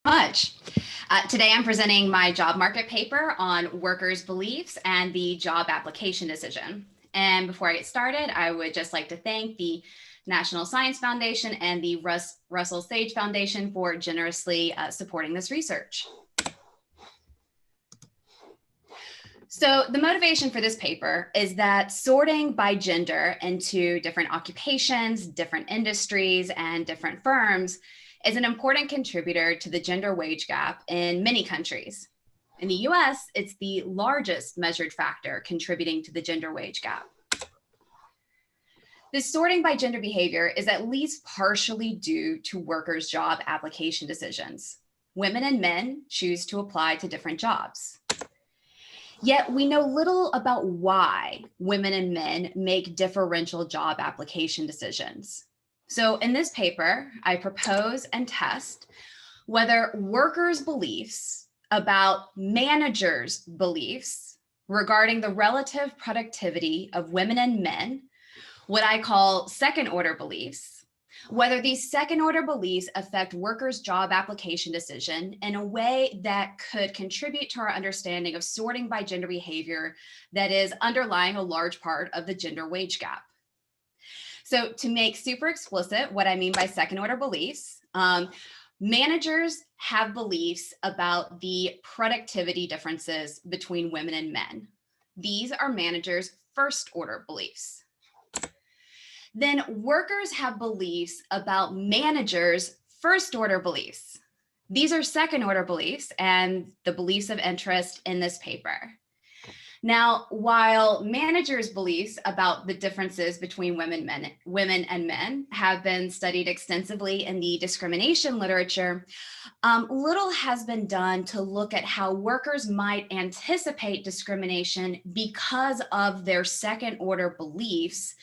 Much. Today I'm presenting my job market paper on workers' beliefs and the job application decision. And before I get started, I would just like to thank the National Science Foundation and the Russell Sage Foundation for generously supporting this research. So the motivation for this paper is that sorting by gender into different occupations, different industries, and different firms is an important contributor to the gender wage gap in many countries. In the US, it's the largest measured factor contributing to the gender wage gap. This sorting by gender behavior is at least partially due to workers' job application decisions. Women and men choose to apply to different jobs. Yet we know little about why women and men make differential job application decisions. So in this paper, I propose and test whether workers' beliefs about managers' beliefs regarding the relative productivity of women and men, what I call second order beliefs, whether these second order beliefs affect workers' job application decision in a way that could contribute to our understanding of sorting by gender behavior that is underlying a large part of the gender wage gap. So to make super explicit what I mean by second order beliefs, managers have beliefs about the productivity differences between women and men. These are managers' first order beliefs. Then workers have beliefs about managers' first order beliefs. These are second order beliefs and the beliefs of interest in this paper. Now, while managers' beliefs about the differences between women and men have been studied extensively in the discrimination literature, little has been done to look at how workers might anticipate discrimination because of their second order beliefs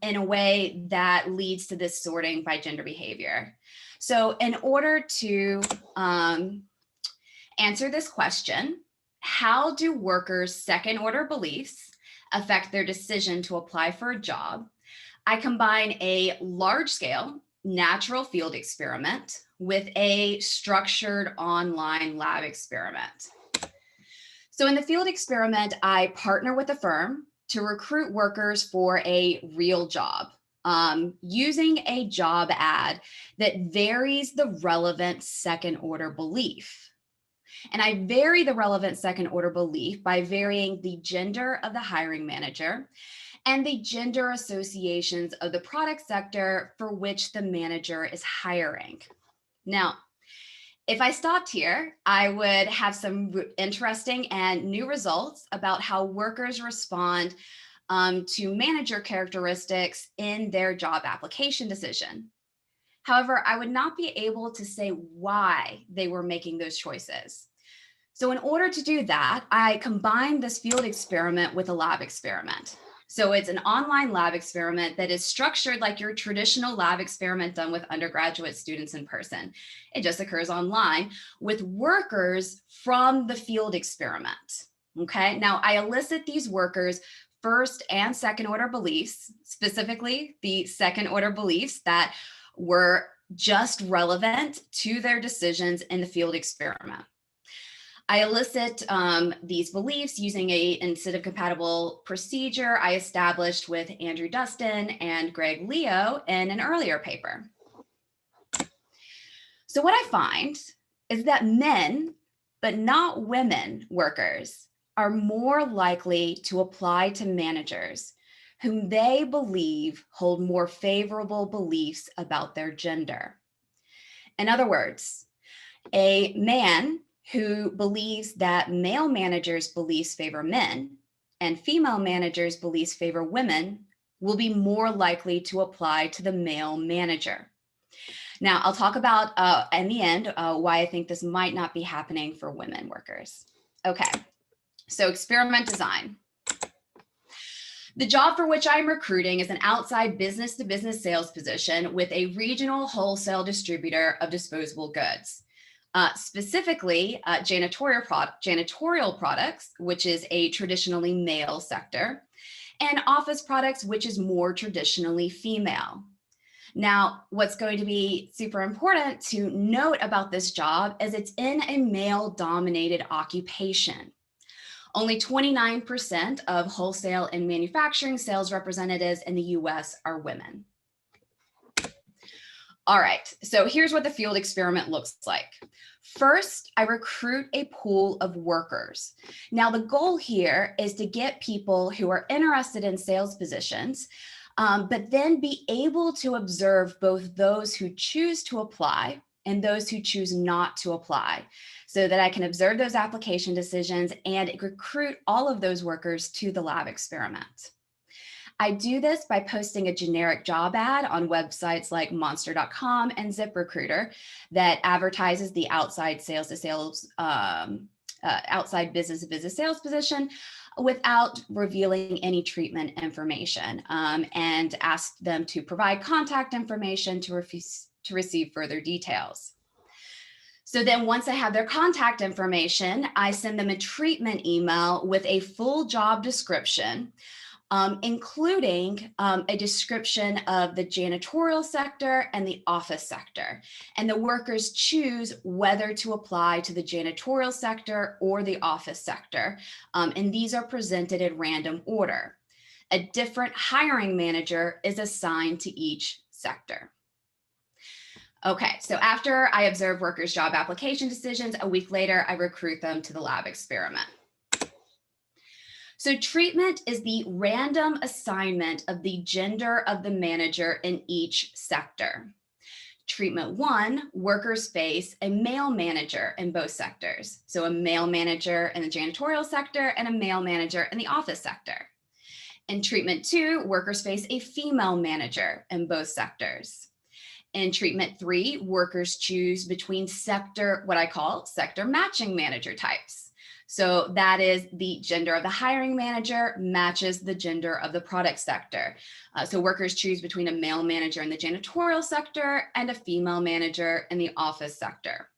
in a way that leads to this sorting by gender behavior. So in order to answer this question, how do workers' second order beliefs affect their decision to apply for a job? I combine a large scale natural field experiment with a structured online lab experiment. So in the field experiment, I partner with a firm to recruit workers for a real job, using a job ad that varies the relevant second order belief. And I vary the relevant second order belief by varying the gender of the hiring manager and the gender associations of the product sector for which the manager is hiring. Now, if I stopped here, I would have some interesting and new results about how workers respond to manager characteristics in their job application decision. However, I would not be able to say why they were making those choices. So in order to do that, I combined this field experiment with a lab experiment. So it's an online lab experiment that is structured like your traditional lab experiment done with undergraduate students in person. It just occurs online with workers from the field experiment. Okay, now I elicit these workers' first and second order beliefs, specifically the second order beliefs that were just relevant to their decisions in the field experiment. I elicit these beliefs using an incentive compatible procedure I established with Andrew Dustin and Greg Leo in an earlier paper. So what I find is that men, but not women workers, are more likely to apply to managers whom they believe hold more favorable beliefs about their gender. In other words, a man who believes that male managers' beliefs favor men and female managers' beliefs favor women will be more likely to apply to the male manager. Now, I'll talk about in the end why I think this might not be happening for women workers. Okay, so experiment design. The job for which I'm recruiting is an outside business-to-business sales position with a regional wholesale distributor of disposable goods. Specifically, janitorial products, which is a traditionally male sector, and office products, which is more traditionally female. Now, what's going to be super important to note about this job is it's in a male-dominated occupation. Only 29% of wholesale and manufacturing sales representatives in the US are women. All right, so here's what the field experiment looks like. First, I recruit a pool of workers. Now, the goal here is to get people who are interested in sales positions, but then be able to observe both those who choose to apply and those who choose not to apply, so that I can observe those application decisions and recruit all of those workers to the lab experiment. I do this by posting a generic job ad on websites like monster.com and ZipRecruiter that advertises the outside sales to sales, outside business to business sales position without revealing any treatment information, and ask them to provide contact information to receive further details. So then once I have their contact information, I send them a treatment email with a full job description, including a description of the janitorial sector and the office sector. And the workers choose whether to apply to the janitorial sector or the office sector. And these are presented in random order. A different hiring manager is assigned to each sector. Okay, so after I observe workers' job application decisions, a week later, I recruit them to the lab experiment. So treatment is the random assignment of the gender of the manager in each sector. Treatment 1, workers face a male manager in both sectors. So a male manager in the janitorial sector and a male manager in the office sector. In treatment 2, workers face a female manager in both sectors. In treatment 3, workers choose between what I call sector matching manager types. So that is the gender of the hiring manager matches the gender of the product sector. So workers choose between a male manager in the janitorial sector and a female manager in the office sector.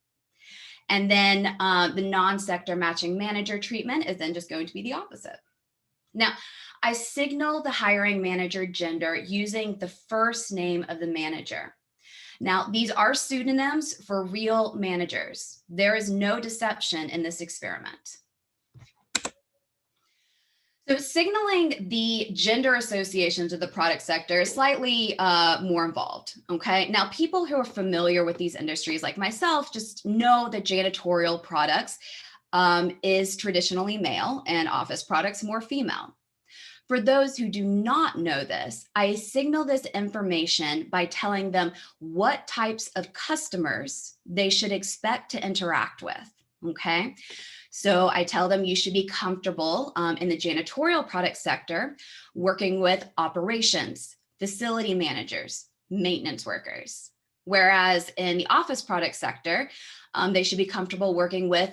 And then the non-sector matching manager treatment is then just going to be the opposite. Now, I signal the hiring manager gender using the first name of the manager. Now, these are pseudonyms for real managers. There is no deception in this experiment. So signaling the gender associations of the product sector is slightly more involved, okay? Now, people who are familiar with these industries like myself just know that janitorial products is traditionally male and office products more female. For those who do not know this, I signal this information by telling them what types of customers they should expect to interact with, okay? So I tell them you should be comfortable in the janitorial product sector working with operations, facility managers, maintenance workers. Whereas in the office product sector, they should be comfortable working with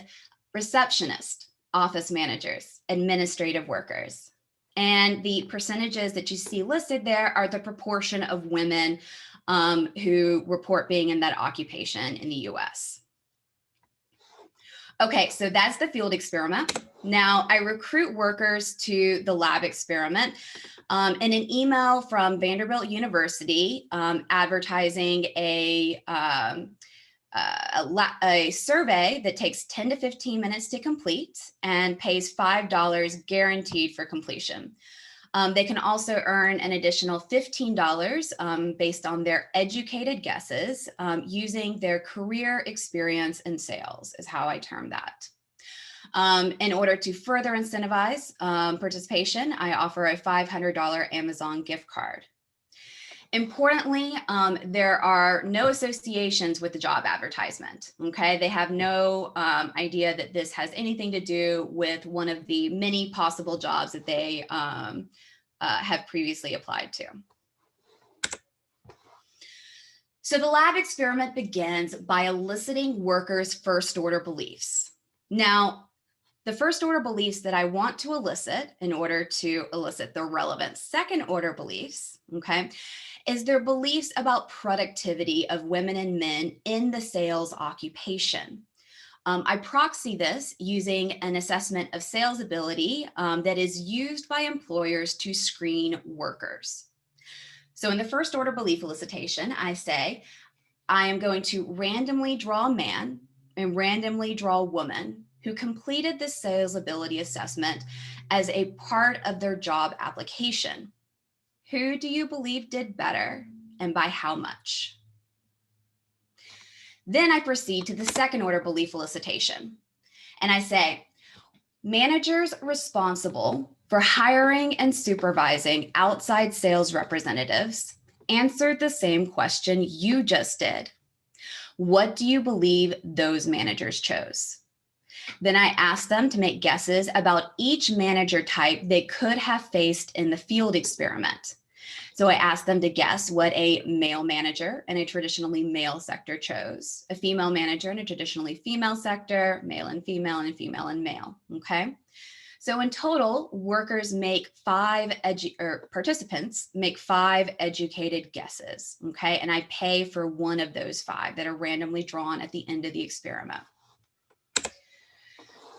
receptionists, office managers, administrative workers. And the percentages that you see listed there are the proportion of women who report being in that occupation in the US. Okay, so that's the field experiment. Now I recruit workers to the lab experiment in an email from Vanderbilt University advertising a survey that takes 10 to 15 minutes to complete and pays $5 guaranteed for completion. They can also earn an additional $15 based on their educated guesses using their career experience in sales is how I term that. In order to further incentivize participation, I offer a $500 Amazon gift card. Importantly, there are no associations with the job advertisement, okay? They have no idea that this has anything to do with one of the many possible jobs that they have previously applied to. So the lab experiment begins by eliciting workers' first order beliefs. Now, the first order beliefs that I want to elicit in order to elicit the relevant second order beliefs, okay, is their beliefs about productivity of women and men in the sales occupation. I proxy this using an assessment of sales ability that is used by employers to screen workers. So in the first order belief elicitation, I say, I am going to randomly draw a man and randomly draw a woman who completed the sales ability assessment as a part of their job application. Who do you believe did better and by how much? Then I proceed to the second order belief elicitation. And I say, managers responsible for hiring and supervising outside sales representatives answered the same question you just did. What do you believe those managers chose? Then I asked them to make guesses about each manager type they could have faced in the field experiment. So I asked them to guess what a male manager in a traditionally male sector chose, a female manager in a traditionally female sector, male and female, and female and male, okay? So in total, participants make 5 educated guesses, okay? And I pay for one of those 5 that are randomly drawn at the end of the experiment.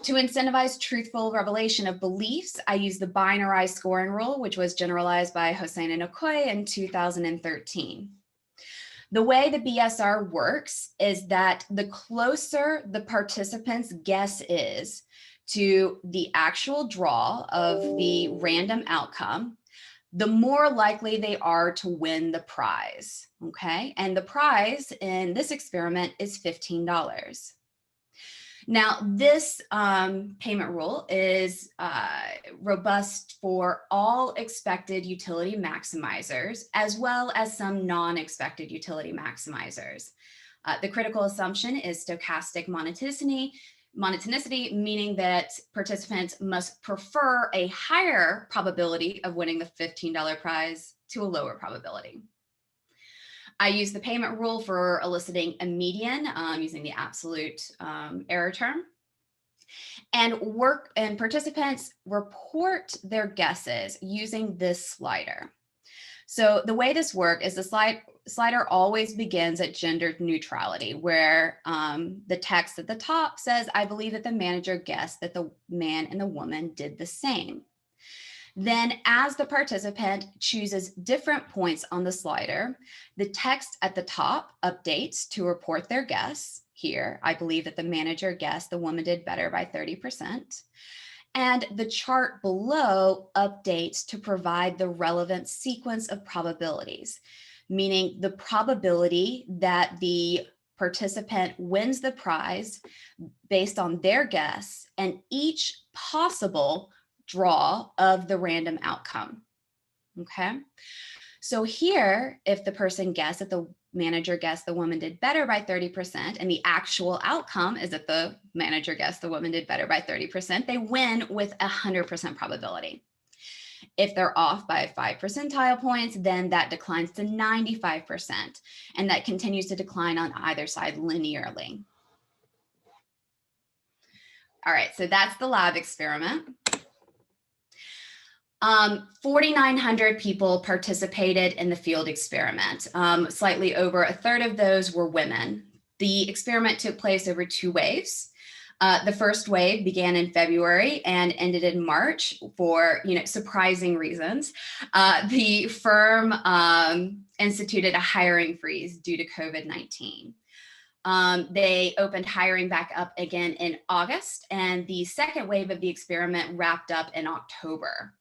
To incentivize truthful revelation of beliefs, I use the Binarized scoring rule, which was generalized by Hossain and Okui in 2013. The way the BSR works is that the closer the participant's guess is to the actual draw of the random outcome, the more likely they are to win the prize, okay? And the prize in this experiment is $15. Now, this payment rule is robust for all expected utility maximizers, as well as some non-expected utility maximizers. The critical assumption is stochastic monotonicity, meaning that participants must prefer a higher probability of winning the $15 prize to a lower probability. I use the payment rule for eliciting a median using the absolute error term. And participants report their guesses using this slider. So the way this works is the slider always begins at gender neutrality, where the text at the top says, I believe that the manager guessed that the man and the woman did the same. Then as the participant chooses different points on the slider, the text at the top updates to report their guess. Here, I believe that the manager guessed the woman did better by 30%. And the chart below updates to provide the relevant sequence of probabilities, meaning the probability that the participant wins the prize based on their guess and each possible draw of the random outcome, okay? So here, if the person guessed that the manager guessed the woman did better by 30%, and the actual outcome is that the manager guessed the woman did better by 30%, they win with 100% probability. If they're off by 5 percentile points, then that declines to 95%, and that continues to decline on either side linearly. All right, so that's the lab experiment. 4,900 people participated in the field experiment. Slightly over a third of those were women. The experiment took place over 2 waves. The first wave began in February and ended in March for surprising reasons. The firm instituted a hiring freeze due to COVID-19. They opened hiring back up again in August, and the second wave of the experiment wrapped up in October.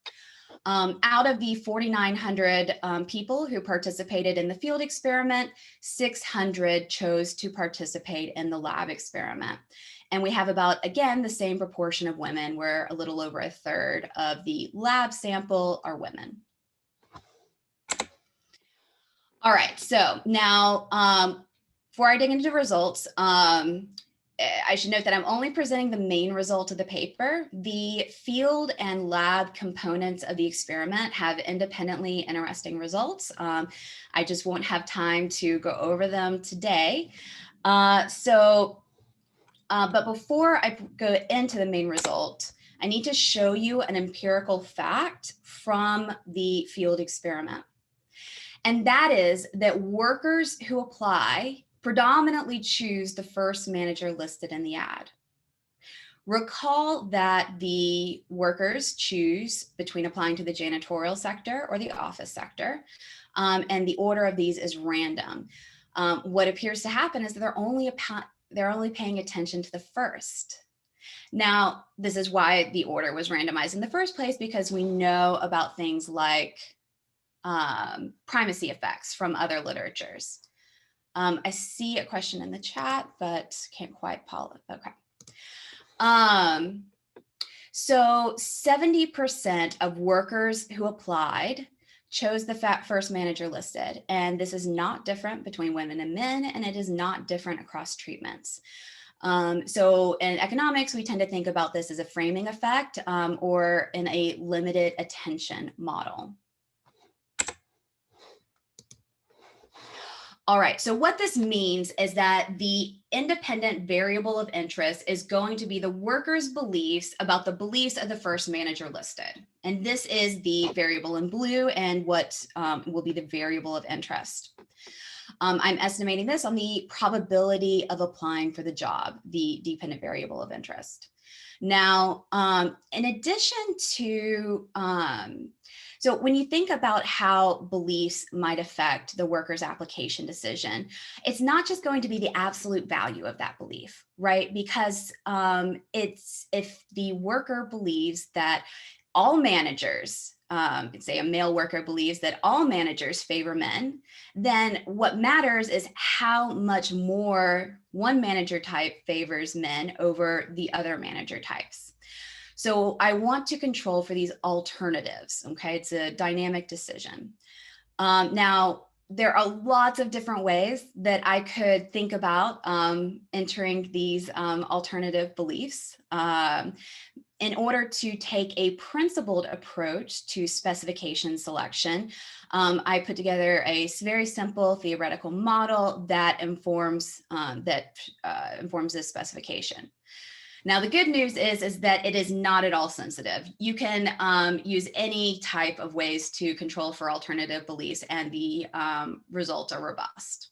Out of the 4,900 people who participated in the field experiment, 600 chose to participate in the lab experiment. And we have about, again, the same proportion of women, where a little over a third of the lab sample are women. All right, so now before I dig into the results, I should note that I'm only presenting the main result of the paper. The field and lab components of the experiment have independently interesting results. I just won't have time to go over them today. But before I go into the main result, I need to show you an empirical fact from the field experiment. And that is that workers who apply predominantly choose the first manager listed in the ad. Recall that the workers choose between applying to the janitorial sector or the office sector, and the order of these is random. What appears to happen is that they're only paying attention to the first. Now, this is why the order was randomized in the first place, because we know about things like primacy effects from other literatures. I see a question in the chat, but can't quite follow. Okay. So 70% of workers who applied chose the first manager listed, and this is not different between women and men, and it is not different across treatments. So in economics, we tend to think about this as a framing effect or in a limited attention model. All right, so what this means is that the independent variable of interest is going to be the worker's beliefs about the beliefs of the first manager listed. And this is the variable in blue and what will be the variable of interest. I'm estimating this on the probability of applying for the job, the dependent variable of interest. Now, in addition to, so when you think about how beliefs might affect the worker's application decision, it's not just going to be the absolute value of that belief, right? Because it's if the worker believes that all managers, say a male worker believes that all managers favor men, then what matters is how much more one manager type favors men over the other manager types. So I want to control for these alternatives, okay? It's a dynamic decision. Now, there are lots of different ways that I could think about entering these alternative beliefs. In order to take a principled approach to specification selection, I put together a very simple theoretical model that informs this specification. Now, the good news is that it is not at all sensitive. You can use any type of ways to control for alternative beliefs, and the results are robust.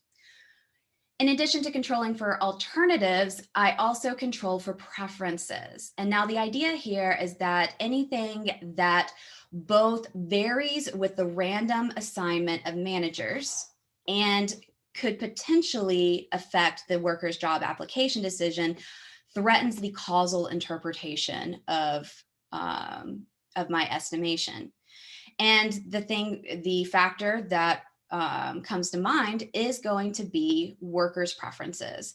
In addition to controlling for alternatives, I also control for preferences. And now the idea here is that anything that both varies with the random assignment of managers and could potentially affect the worker's job application decision threatens the causal interpretation of my estimation. And the factor that comes to mind is going to be workers' preferences.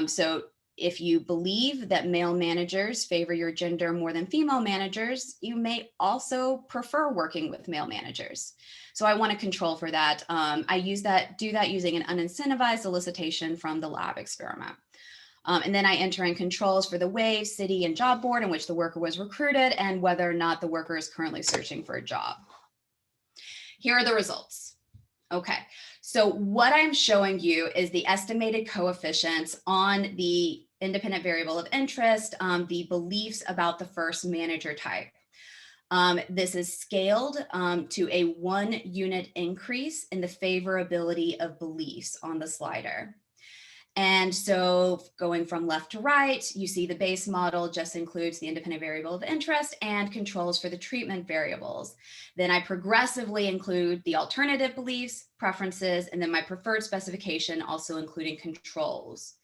So if you believe that male managers favor your gender more than female managers, you may also prefer working with male managers. So I want to control for that. I do that using an unincentivized elicitation from the lab experiment. And then I enter in controls for the wave, city, and job board in which the worker was recruited and whether or not the worker is currently searching for a job. Here are the results. Okay, so what I'm showing you is the estimated coefficients on the independent variable of interest, the beliefs about the first manager type. This is scaled to a 1 unit increase in the favorability of beliefs on the slider. And so going from left to right, you see the base model just includes the independent variable of interest and controls for the treatment variables. Then I progressively include the alternative beliefs, preferences, and then my preferred specification, also including controls.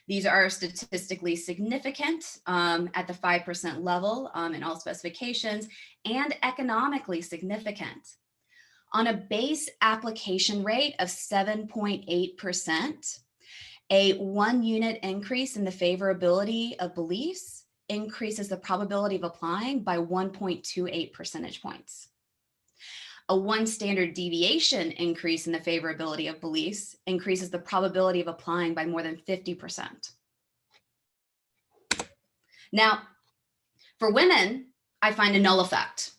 These are statistically significant at the 5% level in all specifications and economically significant. On a base application rate of 7.8%, a 1 unit increase in the favorability of beliefs increases the probability of applying by 1.28 percentage points. A 1 standard deviation increase in the favorability of beliefs increases the probability of applying by more than 50%. Now, for women, I find a null effect.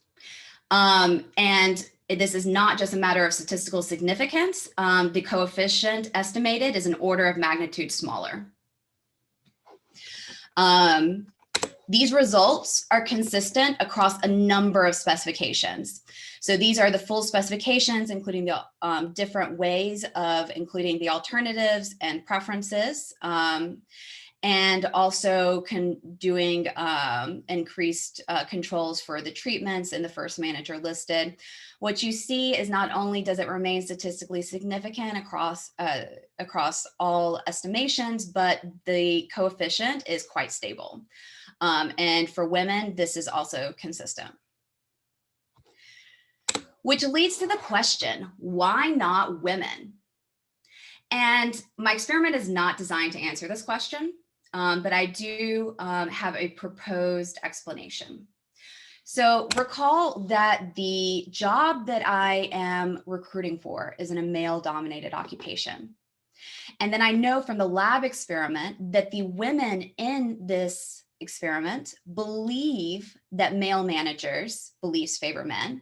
And this is not just a matter of statistical significance. The coefficient estimated is an order of magnitude smaller. These results are consistent across a number of specifications. So these are the full specifications, including the different ways of including the alternatives and preferences. and also doing increased controls for the treatments in the first manager listed. What you see is not only does it remain statistically significant across all estimations, but the coefficient is quite stable. And for women, this is also consistent. Which leads to the question, why not women? And my experiment is not designed to answer this question, but I do have a proposed explanation. So recall that the job that I am recruiting for is in a male-dominated occupation. And then I know from the lab experiment that the women in this experiment believe that male managers' beliefs favor men,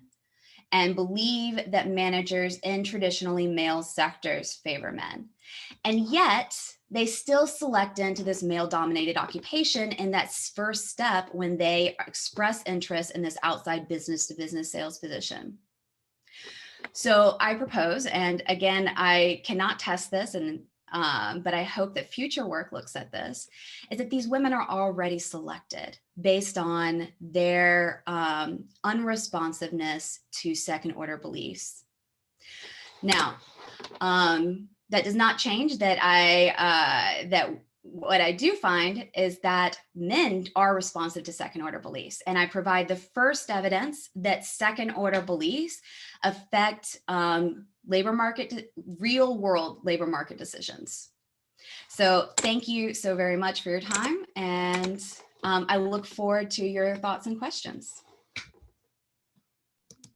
and believe that managers in traditionally male sectors favor men. And yet they still select into this male-dominated occupation in that first step when they express interest in this outside business-to-business sales position. So I propose, and again, I cannot test this, but I hope that future work looks at this, is that these women are already selected based on their unresponsiveness to second order beliefs. Now, that does not change that what I do find is that men are responsive to second order beliefs. And I provide the first evidence that second order beliefs affect real world labor market decisions. So thank you so very much for your time. And I look forward to your thoughts and questions.